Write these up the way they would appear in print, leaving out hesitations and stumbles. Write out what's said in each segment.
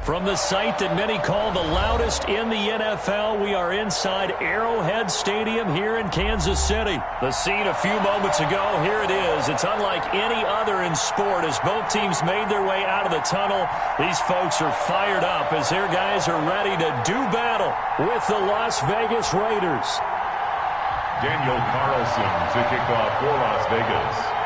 From the site that many call the loudest in the NFL, we are inside Arrowhead Stadium here in Kansas City. The scene a few moments ago, here it is. It's unlike any other in sport as both teams made their way out of the tunnel. These folks are fired up as their guys are ready to do battle with the Las Vegas Raiders. Daniel Carlson to kick off for Las Vegas.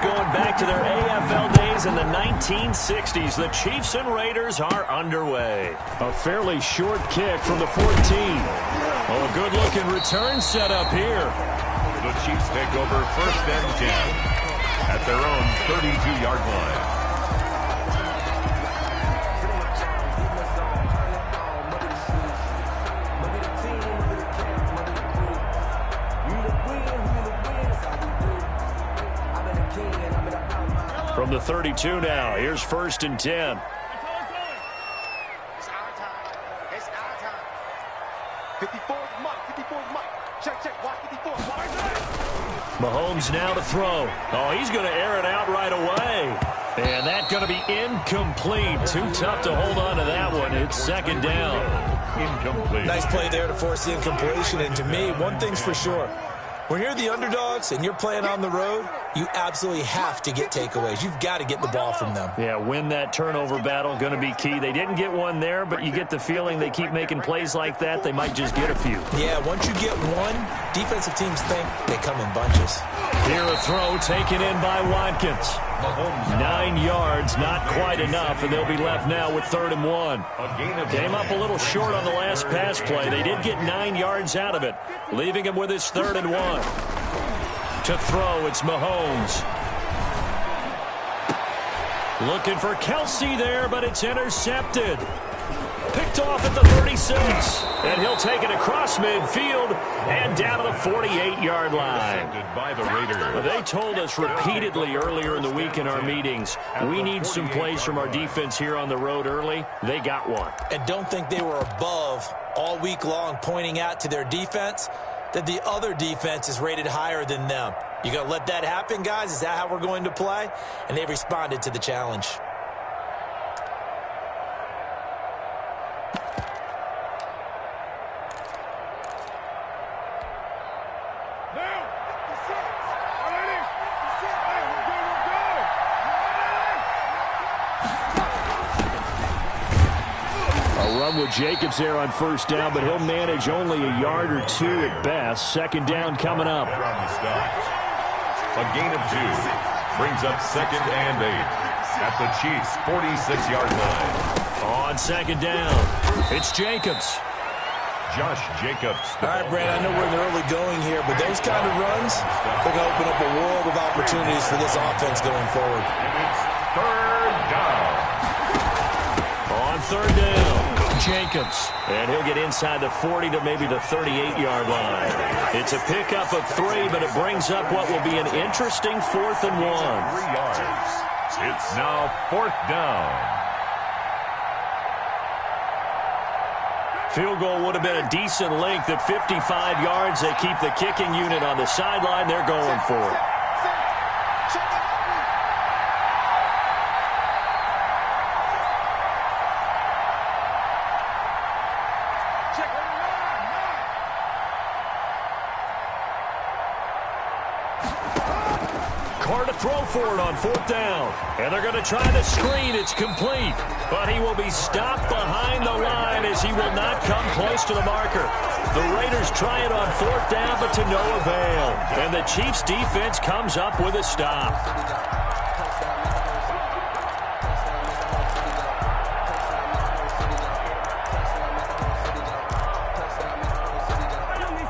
Going back to their AFL days in the 1960s, the Chiefs and Raiders are underway. A fairly short kick from the 14. Oh, a good-looking return set up here. The Chiefs take over 1st and 10 at their own 32-yard line. From the 32 now, here's 1st and 10. It's our time. It's our time. 54's Mike. 54's Mike. Check. Watch 54. Mahomes now to throw. Oh, he's going to air it out right away. And that's going to be incomplete. Too tough to hold on to that one. It's 2nd down. Incomplete. Nice play there to force the incompletion. And to me, one thing's for sure. When you're the underdogs and you're playing on the road, you absolutely have to get takeaways. You've got to get the ball from them. Yeah, win that turnover battle, going to be key. They didn't get one there, but you get the feeling they keep making plays like that, they might just get a few. Yeah, once you get one, defensive teams think they come in bunches. Here a throw taken in by Watkins. 9 yards, not quite enough, and they'll be left now with 3rd and 1. Came up a little short on the last pass play. They did get 9 yards out of it, leaving him with his 3rd and 1. To throw, it's Mahomes. Looking for Kelsey there, but it's intercepted. Picked off at the 36. And he'll take it across midfield and down to the 48-yard line. By the Raiders. They told us repeatedly earlier in the week in our meetings, we need some plays from our defense here on the road early. They got one. And don't think they were above all week long pointing out to their defense that the other defense is rated higher than them. You going to let that happen, guys? Is that how we're going to play? And they responded to the challenge. With Jacobs there on 1st down, but he'll manage only a yard or 2 at best. 2nd down coming up. A gain of 2 brings up 2nd and 8 at the Chiefs' 46-yard line. On 2nd down, it's Jacobs. Josh Jacobs. All right, Brad, I know we're in the early going here, but those kind of runs, they're going to open up a world of opportunities for this offense going forward. And it's 3rd down. On 3rd down, Jacobs. And he'll get inside the 40 to maybe the 38-yard line. It's a pickup of 3, but it brings up what will be an interesting 4th and 1. 3 yards. It's now 4th down. Field goal would have been a decent length at 55 yards. They keep the kicking unit on the sideline. They're going for it. Throw for it on 4th down. And they're going to try the screen. It's complete. But he will be stopped behind the line as he will not come close to the marker. The Raiders try it on 4th down, but to no avail. And the Chiefs defense comes up with a stop.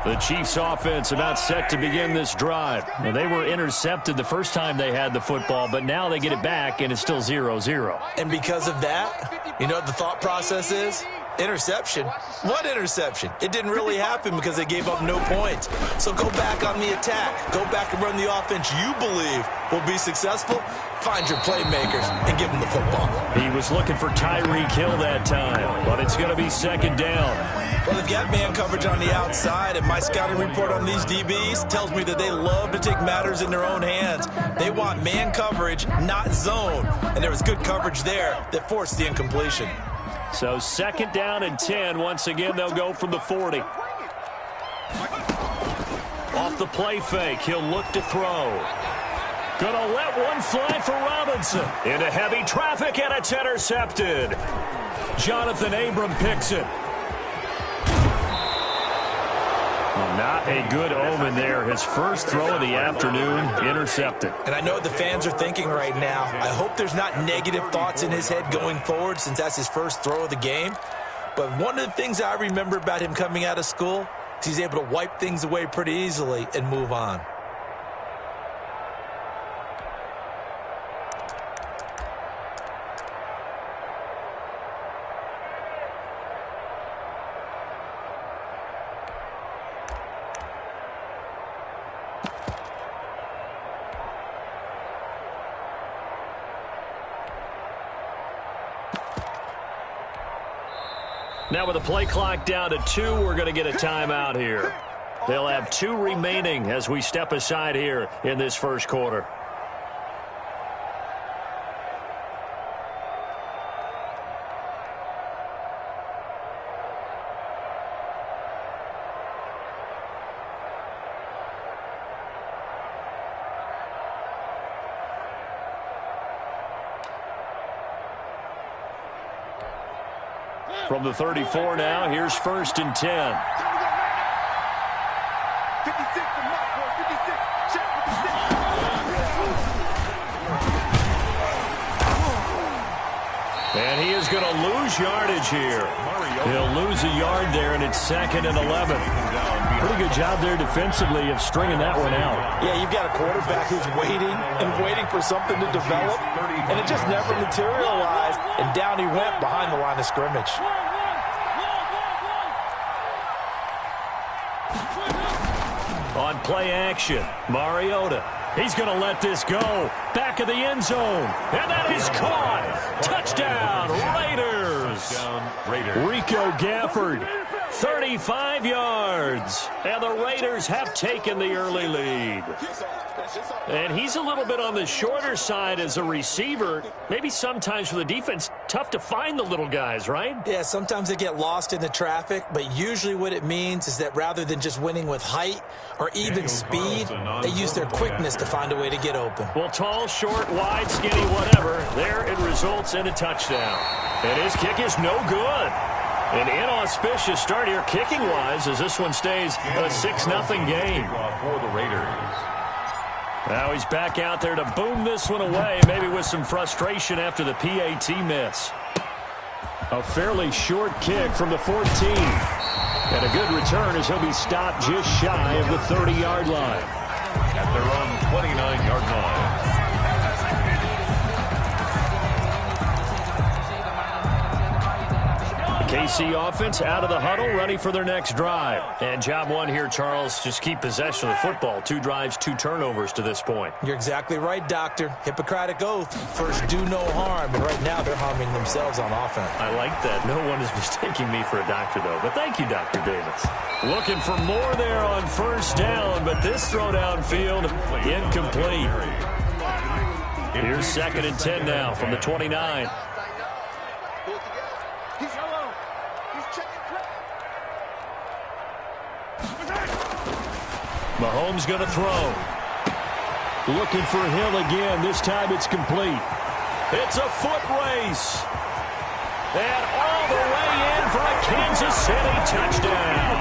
The Chiefs offense about set to begin this drive. Now, they were intercepted the first time they had the football, but now they get it back, and it's still 0-0. And because of that, you know what the thought process is? Interception? What interception? It didn't really happen because they gave up no points. So go back on the attack. Go back and run the offense you believe will be successful. Find your playmakers and give them the football. He was looking for Tyreek Hill that time, but it's going to be second down. Well, they've got man coverage on the outside, and my scouting report on these DBs tells me that they love to take matters in their own hands. They want man coverage, not zone. And there was good coverage there that forced the incompletion. So second down and 10. Once again, they'll go from the 40. Off the play fake, he'll look to throw. Gonna let one fly for Robinson. Into heavy traffic, and it's intercepted. Jonathan Abram picks it. Not a good omen there. His first throw of the afternoon, intercepted. And I know what the fans are thinking right now. I hope there's not negative thoughts in his head going forward since that's his first throw of the game. But one of the things I remember about him coming out of school is he's able to wipe things away pretty easily and move on. Now with the play clock down to 2, we're going to get a timeout here. They'll have 2 remaining as we step aside here in this first quarter. From the 34 now, here's first and 10. 56 to Mark, 56. Check 56. And he is going to lose yardage here. He'll lose a yard there, and it's second and 11. Pretty good job there defensively of stringing that one out. Yeah, you've got a quarterback who's waiting for something to develop, and it just never materialized, and down he went behind the line of scrimmage. On play action, Mariota. He's going to let this go. Back of the end zone. And that is caught. Touchdown, Raiders. Rico Gafford, 35 yards. And the Raiders have taken the early lead. And he's a little bit on the shorter side as a receiver. Maybe sometimes for the defense, tough to find the little guys, right? Yeah, sometimes they get lost in the traffic, but usually what it means is that rather than just winning with height or even speed, they use their quickness to find a way to get open. Well, tall, short, wide, skinny, whatever, there it results in a touchdown. And his kick is no good. An inauspicious start here kicking-wise as this one stays a 6-0 game. For the Raiders. Now he's back out there to boom this one away, maybe with some frustration after the PAT miss. A fairly short kick from the 14. And a good return as he'll be stopped just shy of the 30-yard line. At their own 29-yard line. KC offense out of the huddle, ready for their next drive. And job one here, Charles, just keep possession of the football. 2 drives, 2 turnovers to this point. You're exactly right, Doctor. Hippocratic oath. First, do no harm. And right now, they're harming themselves on offense. I like that. No one is mistaking me for a doctor, though. But thank you, Dr. Davis. Looking for more there on first down, but this throw downfield, incomplete. Here's second and 10 now from the 29. Mahomes going to throw. Looking for Hill again. This time it's complete. It's a foot race. And all the way in for a Kansas City touchdown.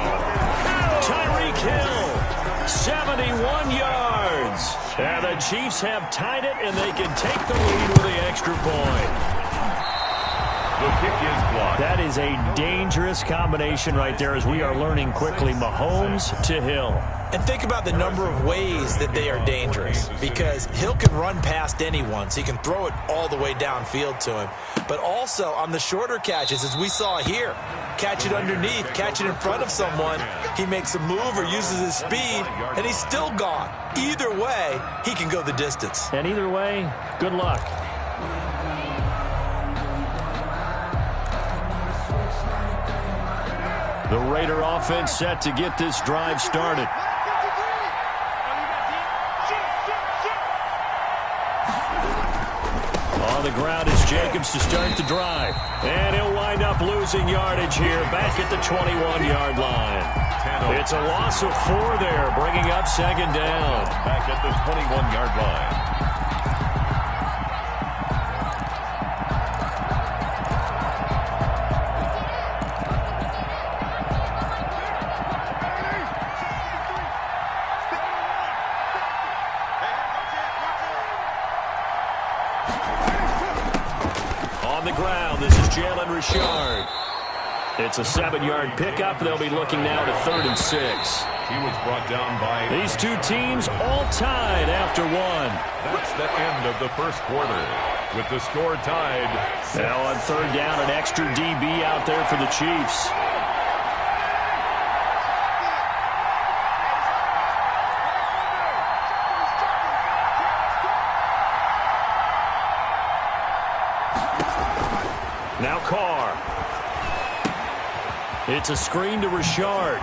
Tyreek Hill, 71 yards. And the Chiefs have tied it, and they can take the lead with the extra point. The kick is blocked. That is a dangerous combination right there as we are learning quickly. Mahomes to Hill. And think about the number of ways that they are dangerous, because Hill can run past anyone, so he can throw it all the way downfield to him. But also on the shorter catches, as we saw here, catch it underneath, catch it in front of someone, he makes a move or uses his speed, and he's still gone. Either way, he can go the distance. And either way, good luck. The Raider offense set to get this drive started. On the ground is Jacobs to start the drive. And he'll wind up losing yardage here back at the 21-yard line. It's a loss of 4 there, bringing up second down. Back at the 21-yard line. Richard. It's a 7-yard pickup. They'll be looking now to 3rd and 6. He was brought down by... These two teams all tied after 1. That's the end of the first quarter. With the score tied. Now on 3rd down, an extra DB out there for the Chiefs. Now Carr. It's a screen to Richard.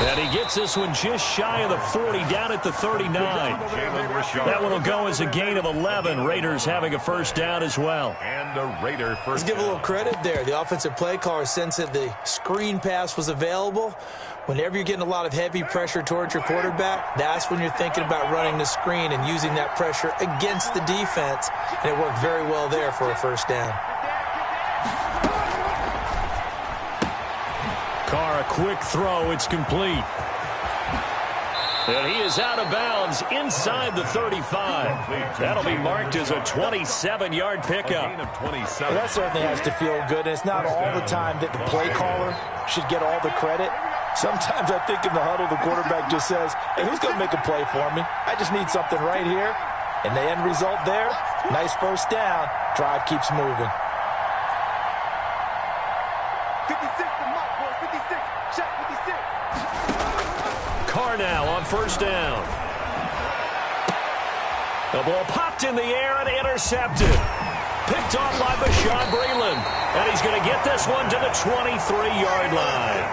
And he gets this one just shy of the 40, down at the 39. That one will go as a gain of 11. Raiders having a first down as well. And a Raider first Let's give a little credit there. The offensive play caller sensed that the screen pass was available. Whenever you're getting a lot of heavy pressure towards your quarterback, that's when you're thinking about running the screen and using that pressure against the defense. And it worked very well there for a first down. Carr, a quick throw. It's complete. And he is out of bounds inside the 35. That'll be marked as a 27-yard pickup. Well, that certainly has to feel good. And it's not all the time that the play caller should get all the credit. Sometimes I think in the huddle, the quarterback just says, hey, who's going to make a play for me? I just need something right here. And the end result there, nice first down. Drive keeps moving. 56 for Mike, boys. 56. Shot 56. Carr now on first down. The ball popped in the air and intercepted. Picked off by Bashaud Breeland. And he's going to get this one to the 23-yard line.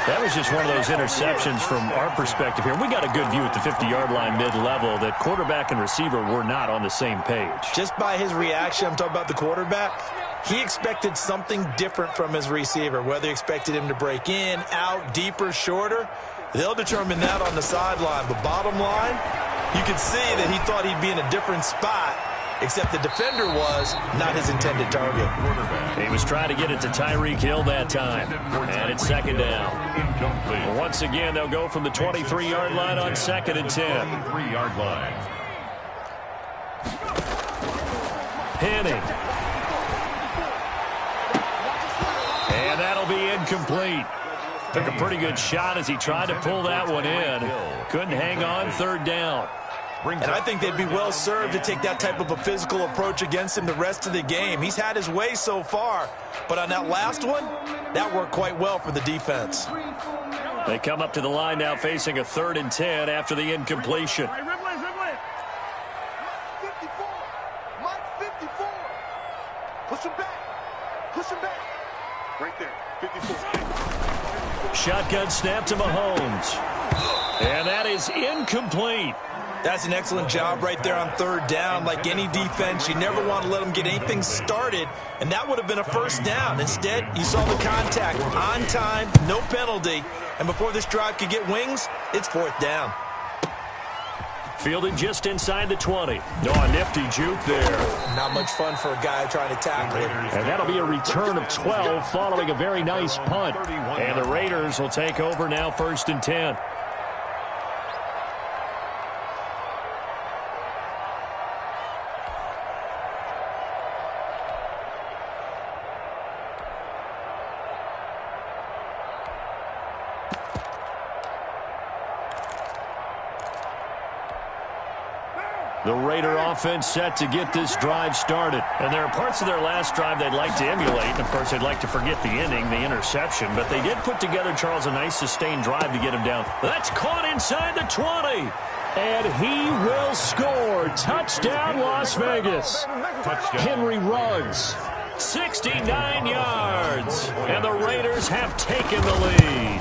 That was just one of those interceptions from our perspective here. We got a good view at the 50-yard line mid-level that quarterback and receiver were not on the same page. Just by his reaction, I'm talking about the quarterback, he expected something different from his receiver, whether he expected him to break in, out, deeper, shorter. They'll determine that on the sideline. But bottom line, you could see that he thought he'd be in a different spot, except the defender was not his intended target. He was trying to get it to Tyreek Hill that time. And it's second down. Once again, they'll go from the 23-yard line on 2nd and 10. 23-yard line. Henning. And that'll be incomplete. Took a pretty good shot as he tried to pull that one in. Couldn't hang on, 3rd down. And I think they'd be well served to take that type of a physical approach against him the rest of the game. He's had his way so far, but on that last one, that worked quite well for the defense. They come up to the line now facing a 3rd and 10 after the incompletion. 54. Mike 54. Push him back. Push him back. Right there. 54. Shotgun snap to Mahomes. And that is incomplete. That's an excellent job right there on 3rd down. Like any defense, you never want to let them get anything started, and that would have been a first down. Instead, you saw the contact on time, no penalty, and before this drive could get wings, it's 4th down. Fielded just inside the 20. No, a nifty juke there. Not much fun for a guy trying to tackle it. And that'll be a return of 12 following a very nice punt. And the Raiders will take over now 1st and 10. The Raider offense set to get this drive started. And there are parts of their last drive they'd like to emulate. And, of course, they'd like to forget the ending, the interception. But they did put together, Charles, a nice sustained drive to get him down. That's caught inside the 20. And he will score. Touchdown, Las Vegas. Touchdown. Henry Ruggs, 69 yards. And the Raiders have taken the lead.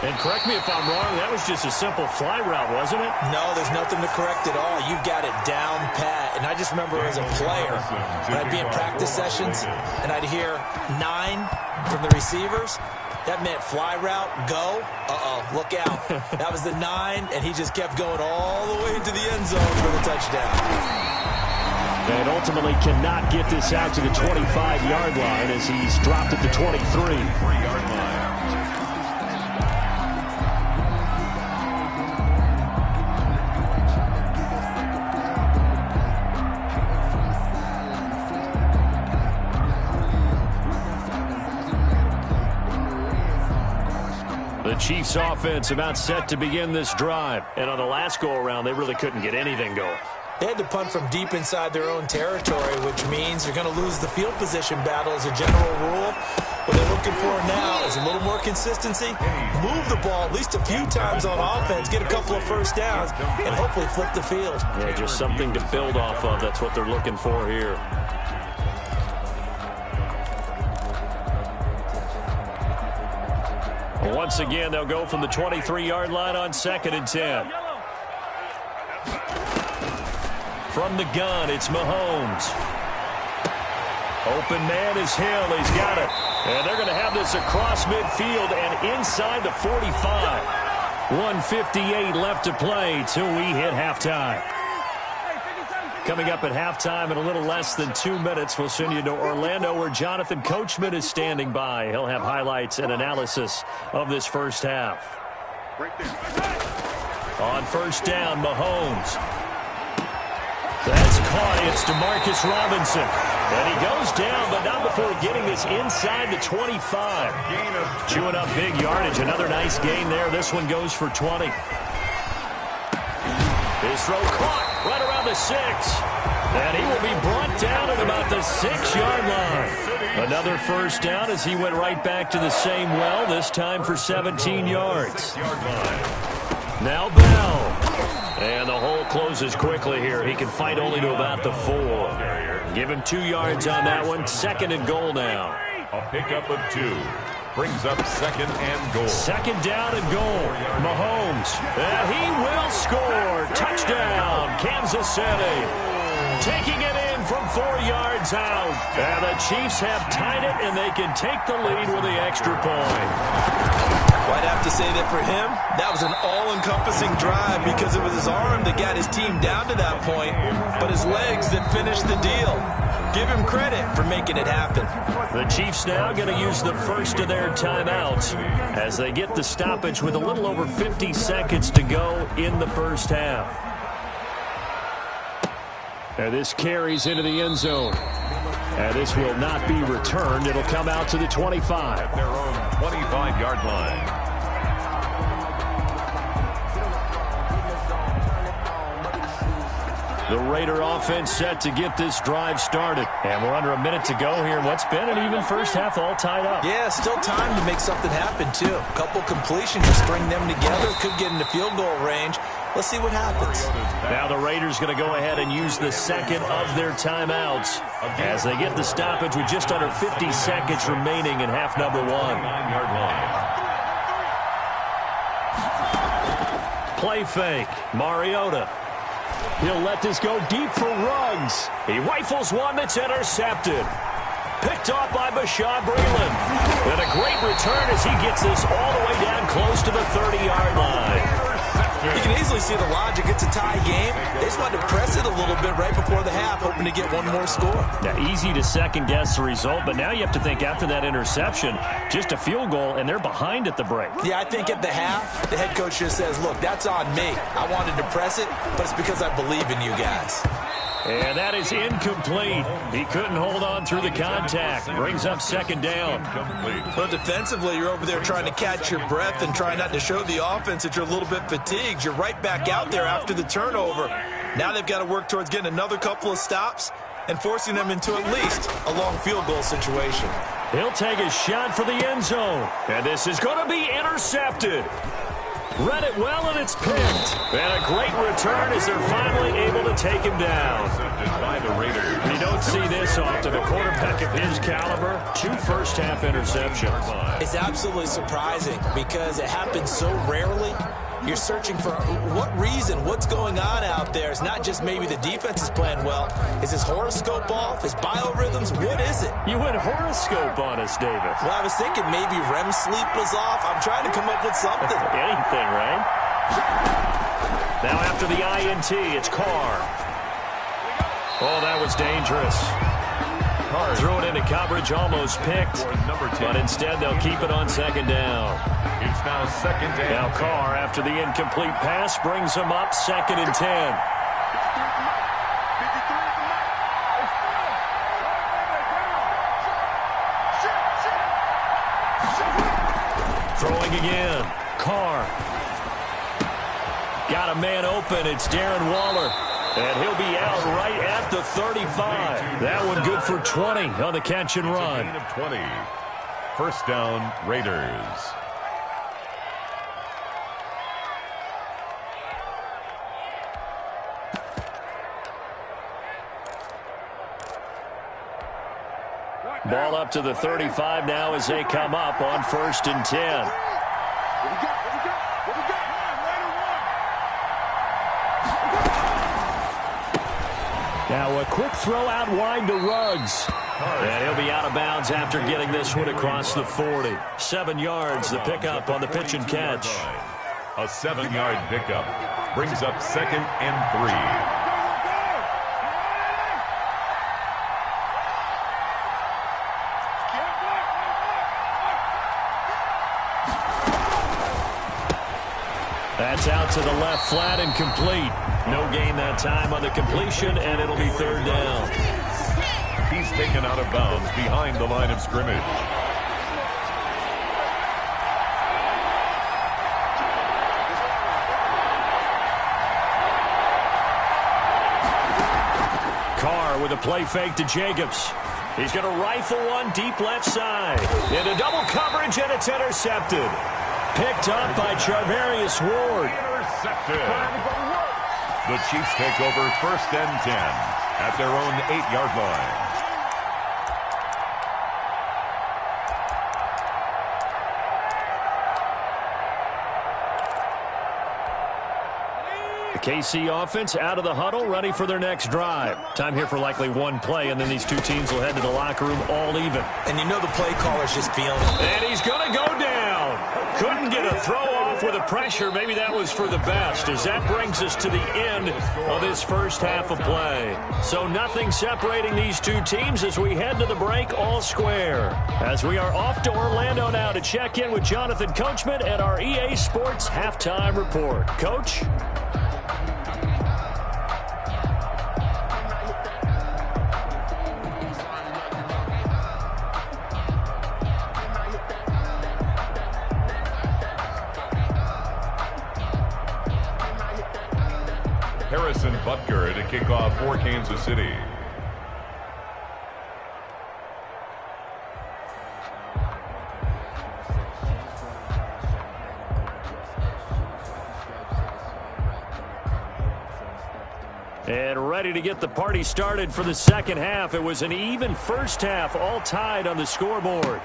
And correct me if I'm wrong, that was just a simple fly route, wasn't it? No, there's nothing to correct at all. You've got it down pat. And I just remember as a player, when I'd be in practice sessions, and I'd hear 9 from the receivers, that meant fly route, go, look out. That was the 9, and he just kept going all the way into the end zone for the touchdown. And ultimately cannot get this out to the 25-yard line as he's dropped at the 23. 3-yard line. The Chiefs offense about set to begin this drive. And on the last go-around, they really couldn't get anything going. They had to punt from deep inside their own territory, which means you're going to lose the field position battle as a general rule. What they're looking for now is a little more consistency, move the ball at least a few times on offense, get a couple of first downs, and hopefully flip the field. Yeah, just something to build off of. That's what they're looking for here. Once again, they'll go from the 23-yard line on 2nd and 10. From the gun, it's Mahomes. Open man is Hill. He's got it. And they're going to have this across midfield and inside the 45. 1:58 left to play till we hit halftime. Coming up at halftime in a little less than 2 minutes, we'll send you to Orlando where Jonathan Coachman is standing by. He'll have highlights and analysis of this first half. On first down, Mahomes. That's caught. It's DeMarcus Robinson. And he goes down, but not before getting this inside the 25. Chewing up big yardage. Another nice gain there. This one goes for 20. His throw caught right around the 6. And he will be brought down at about the 6-yard line. Another first down as he went right back to the same well, this time for 17 yards. Now Bell. And the hole closes quickly here. He can fight only to about the 4. Give him 2 yards on that one. 2nd and goal now. A pickup of 2. Brings up 2nd and goal. 2nd down and goal. Mahomes. And he will score. Touchdown, Kansas City. Taking it in from 4 yards out. And the Chiefs have tied it, and they can take the lead with the extra point. Well, I'd have to say that for him, that was an all-encompassing drive because it was his arm that got his team down to that point, but his legs that finished the deal. Give him credit for making it happen. The Chiefs now going to use the first of their timeouts as they get the stoppage with a little over 50 seconds to go in the first half. And this carries into the end zone. And this will not be returned. It'll come out to the 25. Their own 25-yard line. The Raider offense set to get this drive started. And we're under a minute to go here. What's been an even first half all tied up. Yeah, still time to make something happen, too. A couple completions to string them together. Could get into field goal range. Let's see what happens. Now the Raiders going to go ahead and use the second of their timeouts as they get the stoppage with just under 50 seconds remaining in half number 1. 9-yard line. Play fake. Mariota. He'll let this go deep for Ruggs. He rifles one that's intercepted. Picked off by Bashaud Breeland. And a great return as he gets this all the way down close to the 30-yard line. You can easily see the logic. It's a tie game. They just wanted to press it a little bit right before the half, hoping to get one more score. Now, easy to second-guess the result, but now you have to think after that interception, just a field goal, and they're behind at the break. Yeah, I think at the half, the head coach just says, look, that's on me. I wanted to press it, but it's because I believe in you guys. And that is incomplete. He couldn't hold on through the contact. Brings up 2nd down. Well, defensively, you're over there trying to catch your breath and try not to show the offense that you're a little bit fatigued. You're right back out there after the turnover. Now they've got to work towards getting another couple of stops and forcing them into at least a long field goal situation. He'll take a shot for the end zone. And this is going to be intercepted. Read it well, and it's picked. And a great return as they're finally able to take him down. By the Raiders. You don't see this often. A quarterback of his caliber, 2 first-half interceptions. It's absolutely surprising because it happens so rarely. You're searching for what reason, what's going on out there. It's not just maybe the defense is playing well. Is his horoscope off? His biorhythms? What is it? You went horoscope on us, David. Well, I was thinking maybe REM sleep was off. I'm trying to come up with something. Anything, right? Now after the INT, it's Carr. Oh, that was dangerous. Threw it into coverage, almost picked. But instead, they'll keep it on second down. It's now second down. Now Carr, after the incomplete pass, brings them up 2nd and 10. Throwing again. Carr. Got a man open. It's Darren Waller. And he'll be out right at the 35. That one good for 20 on the catch and run. Of 20. First down, Raiders. Ball up to the 35 now as they come up on 1st and 10. Now a quick throw out wide to Ruggs. And he'll be out of bounds after getting this one across the 40. 7 yards, the pickup on the pitch and catch. A 7-yard pickup brings up 2nd and 3. That's out to the left flat and complete. No gain that time on the completion, and it'll be 3rd down. He's taken out of bounds behind the line of scrimmage. Carr with a play fake to Jacobs. He's going to rifle one deep left side. Into double coverage, and it's intercepted. Picked up by Charvarius Ward. Intercepted. The Chiefs take over 1st and 10 at their own 8-yard line. The KC offense out of the huddle, ready for their next drive. Time here for likely one play, and then these two teams will head to the locker room all even. And you know the play caller's just feeling it. And he's going to go down. Couldn't get a throw off with the pressure. Maybe that was for the best, as that brings us to the end of this first half of play. So nothing separating these two teams as we head to the break all square. As we are off to Orlando now to check in with Jonathan Coachman at our EA Sports Halftime Report. Coach? Butker to kick off for Kansas City. And ready to get the party started for the second half. It was an even first half, all tied on the scoreboard.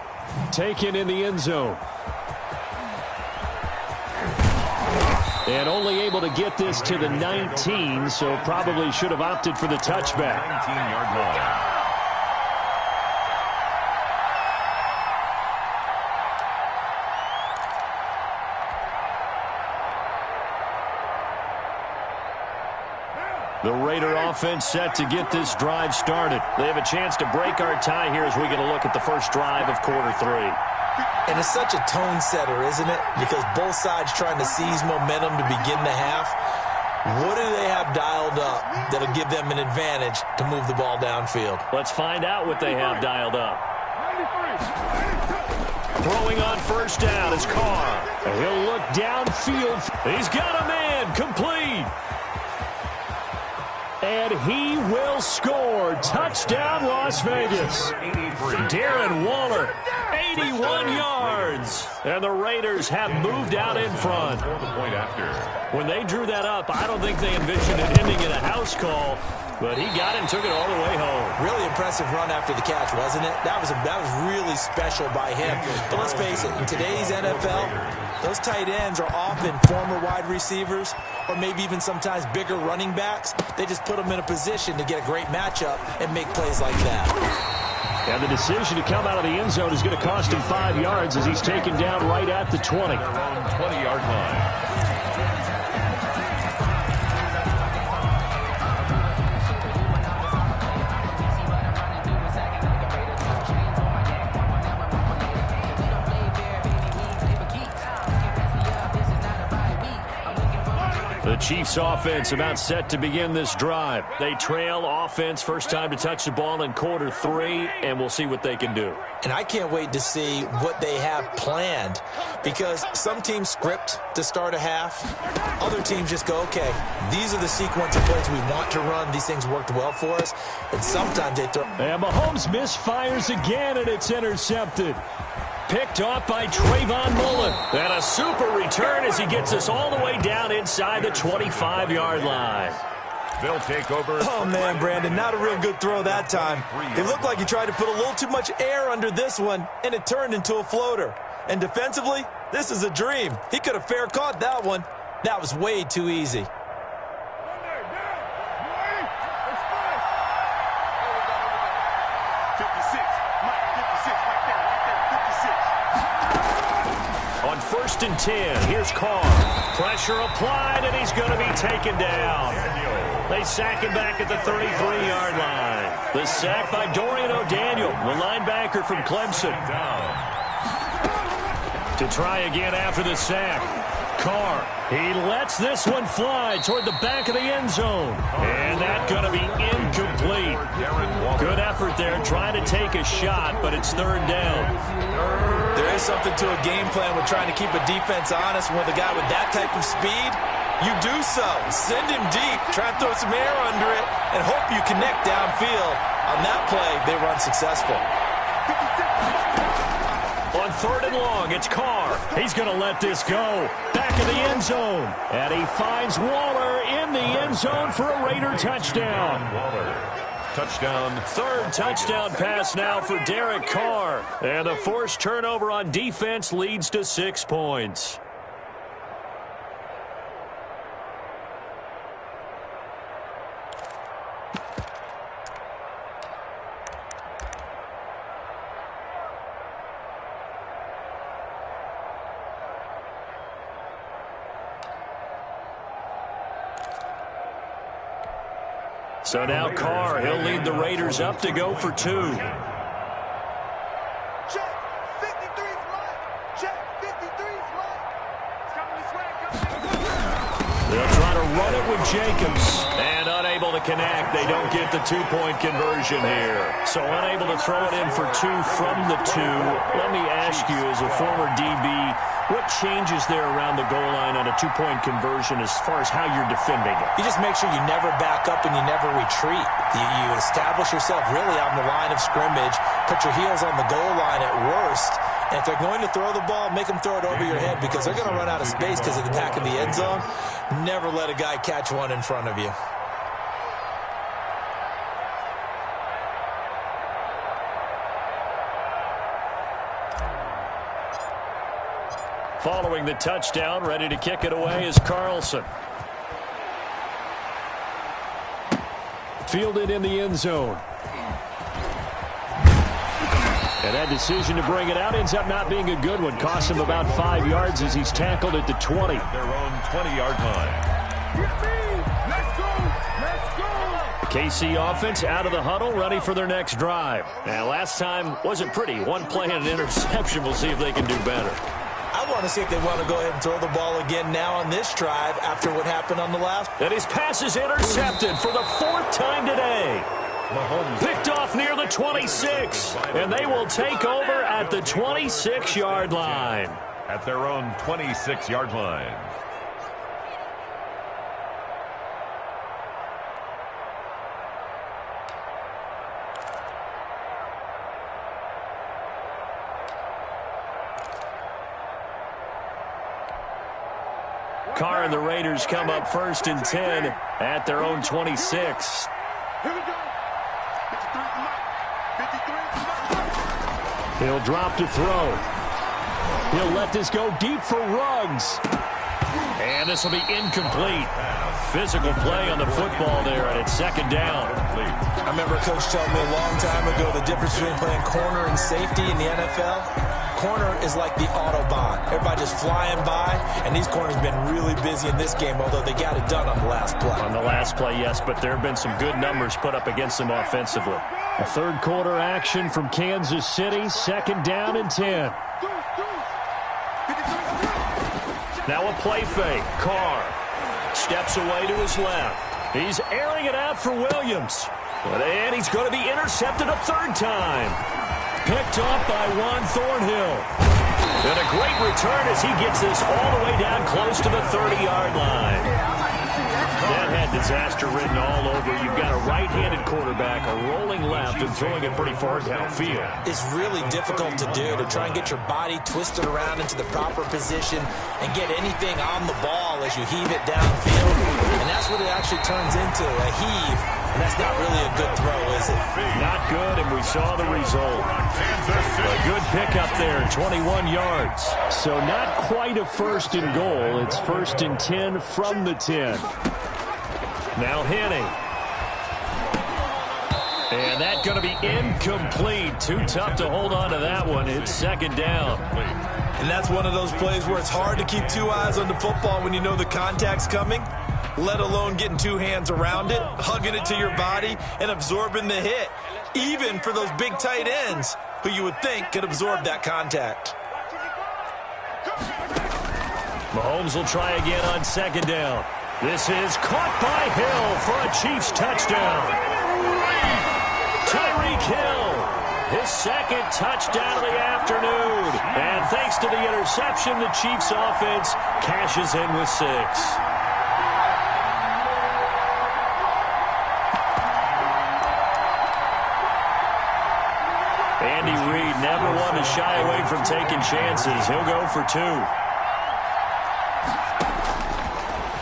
Taken in the end zone. And only able to get this to the 19, so probably should have opted for the touchback. 19-yard line. The Raider offense set to get this drive started. They have a chance to break our tie here as we get a look at the first drive of quarter 3. And it's such a tone setter, isn't it? Because both sides trying to seize momentum to begin the half. What do they have dialed up that'll give them an advantage to move the ball downfield? Let's find out what they have dialed up. Throwing on first down is Carr. He'll look downfield. He's got a man complete. And he will score. Touchdown, Las Vegas. Darren Waller, 81 yards. And the Raiders have moved out in front. When they drew that up, I don't think they envisioned it ending in a house call. But he got it and took it all the way home. Really impressive run after the catch, wasn't it? That was really special by him. But let's face it, in today's NFL, those tight ends are often former wide receivers or maybe even sometimes bigger running backs. They just put them in a position to get a great matchup and make plays like that. And the decision to come out of the end zone is going to cost him 5 yards as he's taken down right at the 20. 20-yard line. The Chiefs offense about set to begin this drive. They trail offense, first time to touch the ball in quarter 3, and we'll see what they can do. And I can't wait to see what they have planned, because some teams script to start a half. Other teams just go, okay, these are the sequence of plays we want to run. These things worked well for us. And sometimes they throw. And Mahomes misfires again, and it's intercepted. Picked off by Trayvon Mullen. And a super return as he gets us all the way down inside the 25-yard line. They'll take over. Oh, man, Brandon, not a real good throw that time. It looked like he tried to put a little too much air under this one, and it turned into a floater. And defensively, this is a dream. He could have fair caught that one. That was way too easy. First and 10. Here's Carr. Pressure applied, and he's going to be taken down. They sack him back at the 33-yard line. The sack by Dorian O'Daniel, the linebacker from Clemson. To try again after the sack. Carr, he lets this one fly toward the back of the end zone. And that's going to be incomplete. Good effort there, trying to take a shot, but it's third down. There is something to a game plan with trying to keep a defense honest. With a guy with that type of speed, you do so. Send him deep, try and throw some air under it, and hope you connect downfield. On that play, they run successful. On third and long, it's Carr. He's going to let this go. Back of the end zone. And he finds Waller in the end zone for a Raider touchdown. Touchdown. Third touchdown pass now for Derek Carr. And the forced turnover on defense leads to 6 points. So now Carr, he'll lead the Raiders up to go for 2. Check, 53's right. Check, 53's right. It's coming this way. They'll try to run it with Jacobs. And unable to connect. They don't get the 2-point conversion here. So unable to throw it in for 2 from the 2. Let me ask you, as a former DB, what changes there around the goal line on a 2-point conversion as far as how you're defending it? You just make sure you never back up and you never retreat. You establish yourself really on the line of scrimmage, put your heels on the goal line at worst, and if they're going to throw the ball, make them throw it over your head because they're going to run out of space because of the back of the end zone. Never let a guy catch one in front of you. Following the touchdown, ready to kick it away is Carlson. Fielded in the end zone. And that decision to bring it out ends up not being a good one. Cost him about 5 yards as he's tackled at the 20. Their own 20-yard line. KC offense out of the huddle, ready for their next drive. And last time wasn't pretty. One play and an interception. We'll see if they can do better. I want to see if they want to go ahead and throw the ball again now on this drive after what happened on the last. And his pass is intercepted for the 4th time today. Mahomes Picked off near the 26. And they will take over at the 26-yard line. at their own 26-yard line. Carr and the Raiders come up 1st and 10 at their own 26. Here we go. 53. He'll drop to throw. He'll let this go deep for Ruggs. And this will be incomplete. Physical play on the football there, and it's 2nd down. I remember a coach telling me a long time ago the difference between playing corner and safety in the NFL. Corner is like the Autobahn. Everybody just flying by, and these corners have been really busy in this game, although they got it done on the last play. On the last play, yes, but there have been some good numbers put up against them offensively. A 3rd quarter action from Kansas City, 2nd down and 10. Now a play fake. Carr steps away to his left. He's airing it out for Williams. And he's going to be intercepted a 3rd time. Picked off by Juan Thornhill. And a great return as he gets this all the way down close to the 30-yard line. That had disaster written all over. You've got a right-handed quarterback, a rolling left, and throwing it pretty far downfield. It's really difficult to do, to try and get your body twisted around into the proper position and get anything on the ball as you heave it downfield. And that's what it actually turns into, a heave. And that's not really a good throw, is it? Not good, and we saw the result. A good pickup there, 21 yards. So not quite a 1st and goal. It's 1st and 10 from the 10. Now Henning. And that's going to be incomplete. Too tough to hold on to that one. It's 2nd down. And that's one of those plays where it's hard to keep 2 eyes on the football when you know the contact's coming, let alone getting 2 hands around it, hugging it to your body, and absorbing the hit, even for those big tight ends who you would think could absorb that contact. Mahomes will try again on 2nd down. This is caught by Hill for a Chiefs touchdown. Tyreek Hill, his 2nd touchdown of the afternoon. And thanks to the interception, the Chiefs offense cashes in with 6. Andy Reid never one to shy away from taking chances. He'll go for 2.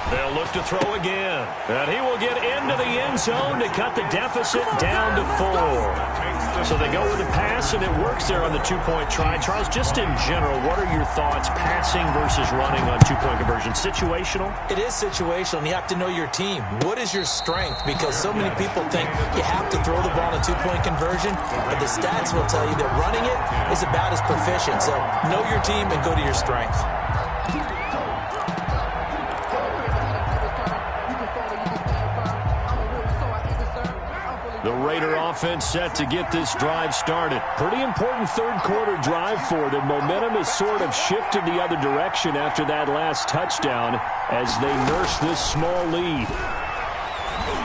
They'll look to throw again. And he will get into the end zone to cut the deficit down to 4. So they go with a pass, and it works there on the 2-point try. Charles, just in general, what are your thoughts passing versus running on 2-point conversion? Situational? It is situational, and you have to know your team. What is your strength? Because so many people think you have to throw the ball in a 2-point conversion, but the stats will tell you that running it is about as proficient. So know your team and go to your strength. The Raider offense set to get this drive started. Pretty important 3rd quarter drive for them. Momentum has sort of shifted the other direction after that last touchdown as they nurse this small lead.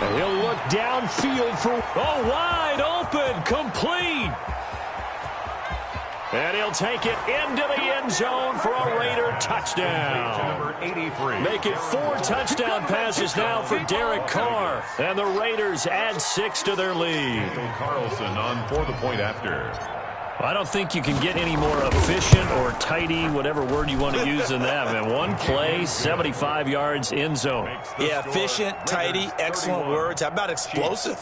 And he'll look downfield for, wide open, complete. And he'll take it into the end zone for a Raider touchdown. Number 83. Make it 4 touchdown passes now for Derek Carr. And the Raiders add 6 to their lead. Carlson on for the point after. I don't think you can get any more efficient or tidy, whatever word you want to use in that, man. 1 play, 75 yards, end zone. Yeah, efficient, tidy, excellent words. How about explosive?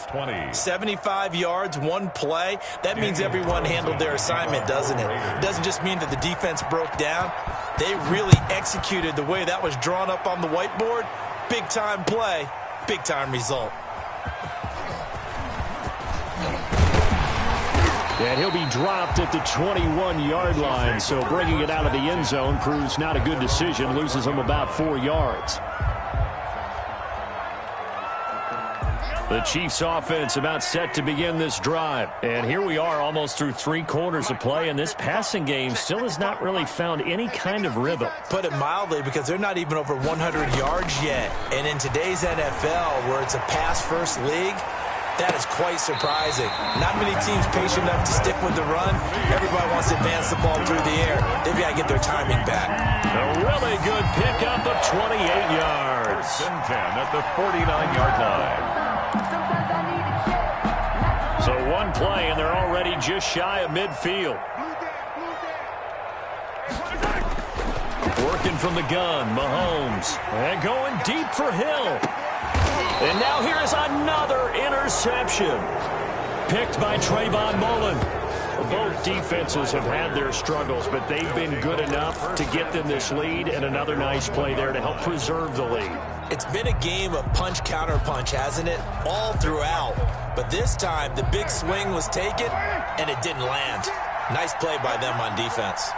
75 yards, 1 play. That means everyone handled their assignment, doesn't it? It doesn't just mean that the defense broke down. They really executed the way that was drawn up on the whiteboard. Big-time play, big-time result. And he'll be dropped at the 21-yard line, so bringing it out of the end zone proves not a good decision, loses him about 4 yards. The Chiefs offense about set to begin this drive. And here we are almost through 3 quarters of play, and this passing game still has not really found any kind of rhythm. Put it mildly, because they're not even over 100 yards yet. And in today's NFL, where it's a pass-first league, that is quite surprising. Not many teams patient enough to stick with the run. Everybody wants to advance the ball through the air. They've got to get their timing back. A really good pickup of 28 yards. 10 at the 49-yard line. So 1 play, and they're already just shy of midfield. Working from the gun, Mahomes. And going deep for Hill. And now here is another interception. Picked by Trayvon Mullen. Both defenses have had their struggles, but they've been good enough to get them this lead, and another nice play there to help preserve the lead. It's been a game of punch-counter-punch, hasn't it? All throughout. But this time, the big swing was taken, and it didn't land. Nice play by them on defense.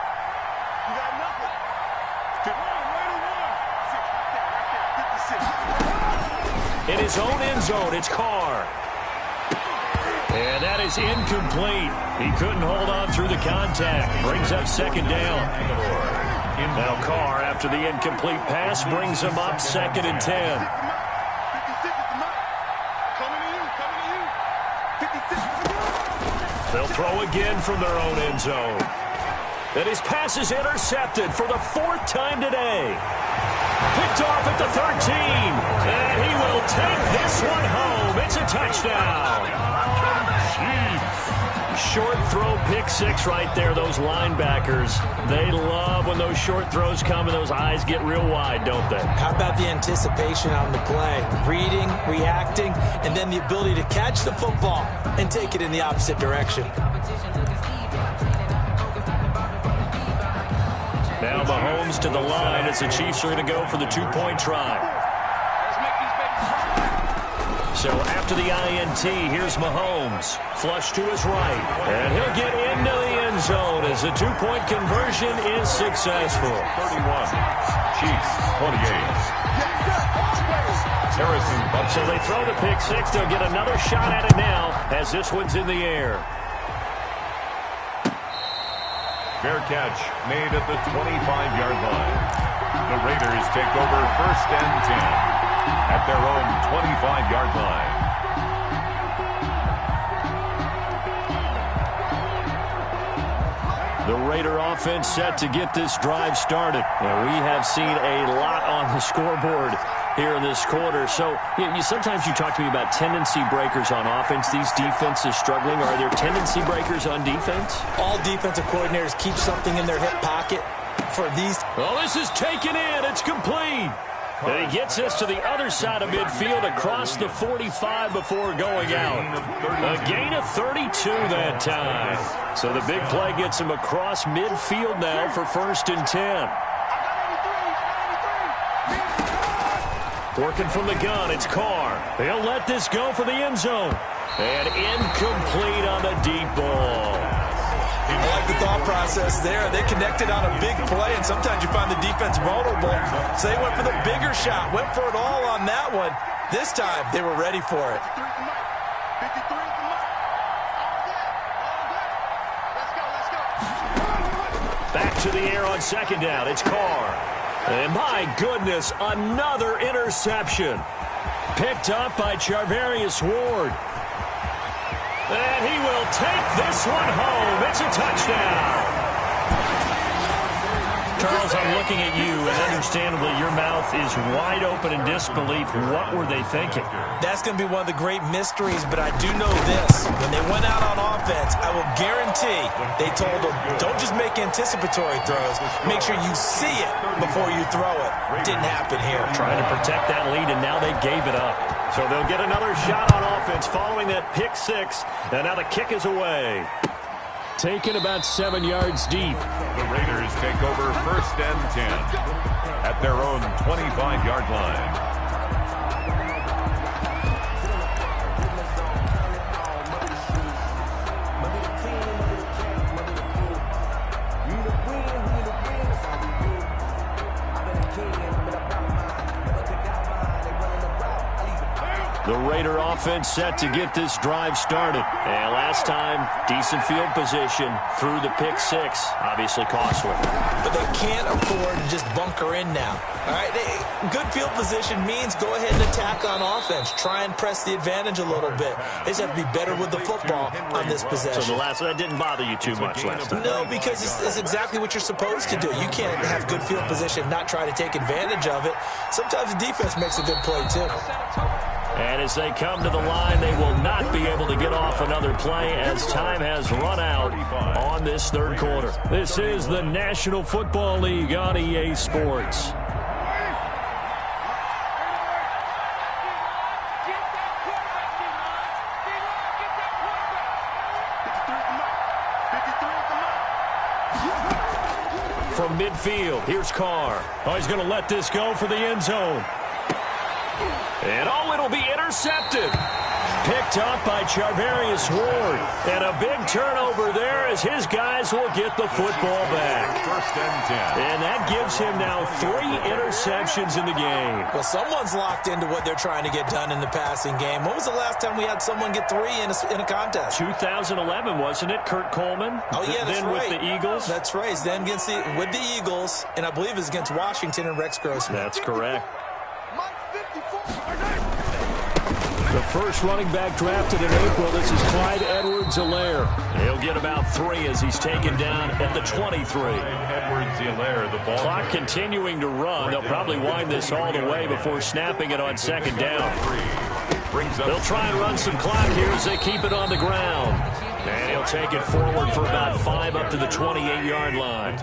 In his own end zone, it's Carr. And that is incomplete. He couldn't hold on through the contact. Brings up second down. Now Carr, after the incomplete pass, brings him up 2nd and 10. They'll throw again from their own end zone. And his pass is intercepted for the 4th time today. Picked off at the 13. And he will take this one home. It's a touchdown. Short throw, pick six right there. Those linebackers, they love when those short throws come and those eyes get real wide, don't they? How about the anticipation on the play? Reading, reacting, and then the ability to catch the football and take it in the opposite direction. Now Mahomes to the line as the Chiefs are going to go for the 2-point try. So after the INT, here's Mahomes. Flush to his right. And he'll get into the end zone as the 2-point conversion is successful. 31. Chiefs, 28. Harrison. So they throw the pick six. They'll get another shot at it now as this one's in the air. Fair catch made at the 25-yard line. The Raiders take over 1st and 10. At their own 25-yard line. The Raider offense set to get this drive started. Now, we have seen a lot on the scoreboard here in this quarter. So sometimes you talk to me about tendency breakers on offense. These defenses struggling. Are there tendency breakers on defense? All defensive coordinators keep something in their hip pocket for these. Well, this is taken in. It's complete. And he gets us to the other side of midfield across the 45 before going out. A gain of 32 that time. So the big play gets him across midfield now for 1st and 10. Working from the gun, it's Carr. He'll let this go for the end zone. And incomplete on the deep ball. I like the thought process there. They connected on a big play, and sometimes you find the defense vulnerable. So they went for the bigger shot, went for it all on that one. This time, they were ready for it. Back to the air on 2nd down. It's Carr. And my goodness, another interception. Picked up by Charvarius Ward. And he will take this one home. It's a touchdown. Charles, I'm looking at you, and understandably, your mouth is wide open in disbelief. What were they thinking? That's going to be one of the great mysteries, but I do know this. When they went out on offense, I will guarantee they told them, don't just make anticipatory throws. Make sure you see it before you throw it. Didn't happen here. Trying to protect that lead, and now they gave it up. So they'll get another shot on offense following that pick six, and now the kick is away. Taken about 7 yards deep. The Raiders take over 1st and 10 at their own 25-yard line. The Raider offense set to get this drive started. And last time, decent field position through the pick six. Obviously costly. But they can't afford to just bunker in now. All right, good field position means go ahead and attack on offense. Try and press the advantage a little bit. They just have to be better with the football on this possession. So that didn't bother you too much last time? No, because it's exactly what you're supposed to do. You can't have good field position, not try to take advantage of it. Sometimes the defense makes a good play, too. And as they come to the line, they will not be able to get off another play as time has run out on this third quarter. This is the National Football League on EA Sports. From midfield, here's Carr. Oh, he's going to let this go for the end zone. And it'll be intercepted. Picked up by Charvarius Ward. And a big turnover there as his guys will get the football back. First and 10. And that gives him now 3 interceptions in the game. Well, someone's locked into what they're trying to get done in the passing game. When was the last time we had someone get 3 in a contest? 2011, wasn't it? Kurt Coleman. Oh, yeah, that's then right. with the Eagles. That's right. Then with the Eagles, and I believe it's against Washington and Rex Grossman. That's correct. The first running back drafted in April, this is Clyde Edwards-Helaire. He'll get about 3 as he's taken down at the 23. Edwards-Helaire, the ball. Clock continuing to run. They'll probably wind this all the way before snapping it on second down. They'll try and run some clock here as they keep it on the ground. And he'll take it forward for about 5 up to the 28-yard line.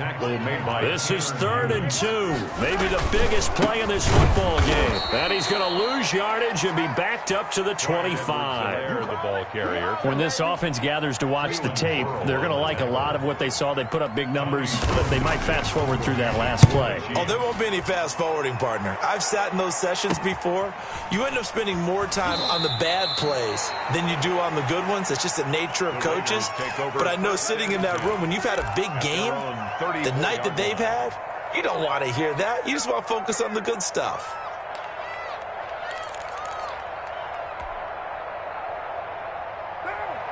This is 3rd and 2. Maybe the biggest play in this football game. And he's going to lose yardage and be backed up to the 25. The ball carrier. When this offense gathers to watch the tape, they're going to like a lot of what they saw. They put up big numbers, but they might fast forward through that last play. Oh, there won't be any fast forwarding, partner. I've sat in those sessions before. You end up spending more time on the bad plays than you do on the good ones. It's just the nature of coaches. But I know sitting in that room, when you've had a big game, the night that they've had, you don't want to hear that. You just want to focus on the good stuff.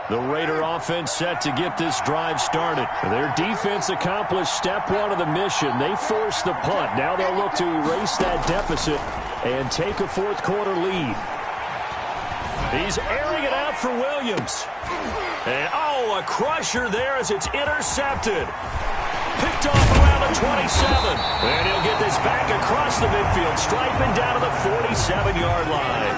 The Raider offense set to get this drive started. Their defense accomplished step 1 of the mission. They forced the punt. Now they'll look to erase that deficit and take a fourth quarter lead. He's airing it out for Williams. And, a crusher there as it's intercepted. Picked off around the 27. And he'll get this back across the midfield, striping down to the 47-yard line.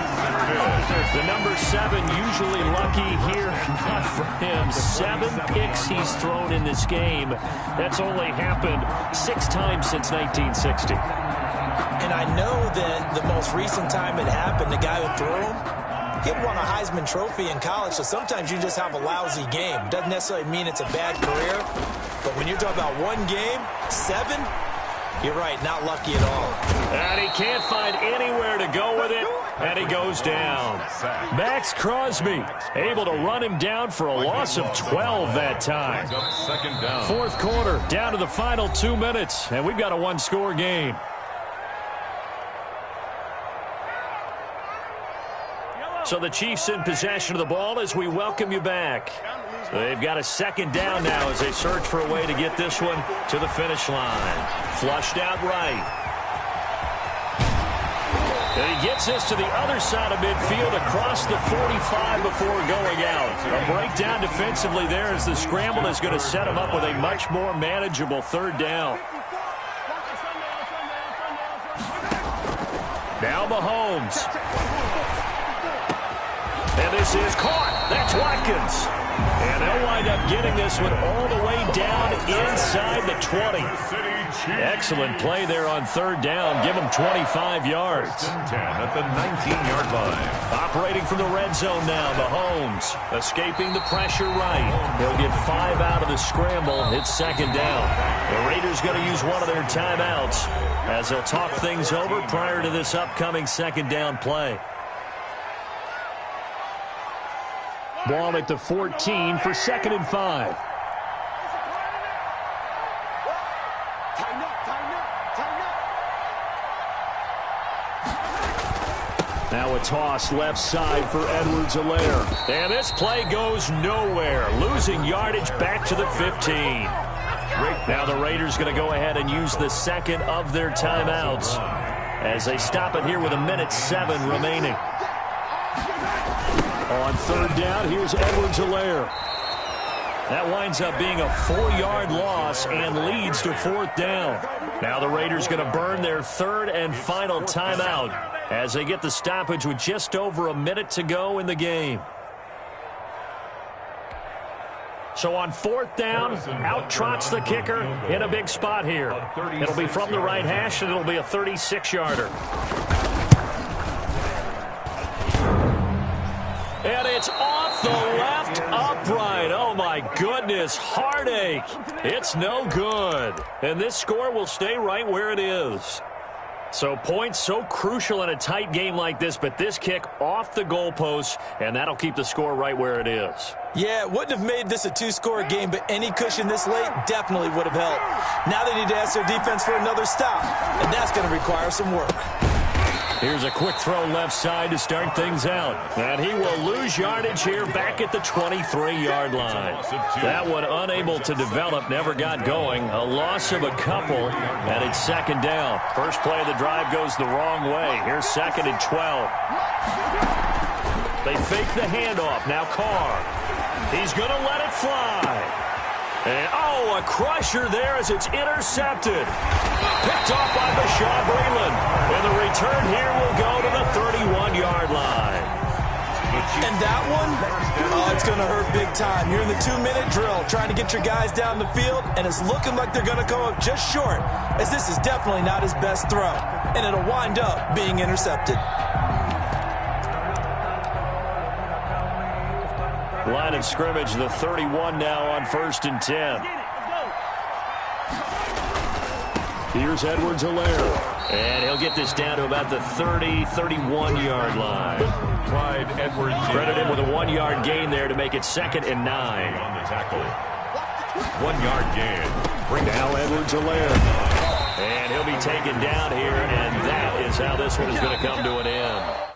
The number 7 usually lucky here. Not for him. 7 picks he's thrown in this game. That's only happened 6 times since 1960. And I know that the most recent time it happened, the guy who threw him, he had won a Heisman Trophy in college, so sometimes you just have a lousy game. Doesn't necessarily mean it's a bad career, but when you're talking about 1 game, 7, you're right, not lucky at all. And he can't find anywhere to go with it, and he goes down. Max Crosby able to run him down for a loss of 12 that time. Second down. Fourth quarter, down to the final 2 minutes, and we've got a 1-score game. So the Chiefs in possession of the ball as we welcome you back. They've got a second down now as they search for a way to get this one to the finish line. Flushed out right. And he gets this to the other side of midfield across the 45 before going out. A breakdown defensively there as the scramble is going to set him up with a much more manageable third down. Now Mahomes. And this is caught. That's Watkins. And they'll wind up getting this one all the way down inside the 20. Excellent play there on third down. Give them 25 yards. 10 at the 19-yard line. Operating from the red zone now, Mahomes escaping the pressure right. They'll get 5 out of the scramble. It's second down. The Raiders going to use one of their timeouts as they'll talk things over prior to this upcoming second down play. Ball at the 14 for 2nd and 5. Now a toss left side for Edwards-Helaire. And this play goes nowhere. Losing yardage back to the 15. Now the Raiders going to go ahead and use the second of their timeouts as they stop it here with 1:07 remaining. On third down, here's Edwards-Helaire. That winds up being a 4-yard loss and leads to fourth down. Now the Raiders going to burn their third and final timeout as they get the stoppage with just over a minute to go in the game. So on 4th down, out trots the kicker in a big spot here. It'll be from the right hash, and it'll be a 36-yarder. And it's off the left upright. Oh, my goodness. Heartache. It's no good. And this score will stay right where it is. So points so crucial in a tight game like this, but this kick off the goalpost, and that'll keep the score right where it is. Yeah, it wouldn't have made this a 2-score game, but any cushion this late definitely would have helped. Now they need to ask their defense for another stop, and that's going to require some work. Here's a quick throw left side to start things out. And he will lose yardage here back at the 23-yard line. That one unable to develop, never got going. A loss of a couple, and it's 2nd down. First play of the drive goes the wrong way. Here's 2nd and 12. They fake the handoff. Now Carr. He's going to let it fly. And, oh, a crusher there as it's intercepted. Picked off by Bashaw Breeland. And the return here will go to the 31-yard line. And that one, it's going to hurt big time. You're in the 2-minute drill trying to get your guys down the field, and it's looking like they're going to come up just short, as this is definitely not his best throw. And it'll wind up being intercepted. Line of scrimmage, the 31 now on 1st and 10. Here's Edwards-Helaire. And he'll get this down to about the 30, 31-yard line. Clyde Edwards. Credit him with a 1-yard gain there to make it 2nd and 9. On the tackle. 1-yard gain. Bring now Edwards-Helaire. And he'll be taken down here, and that is how this one is going to come to an end.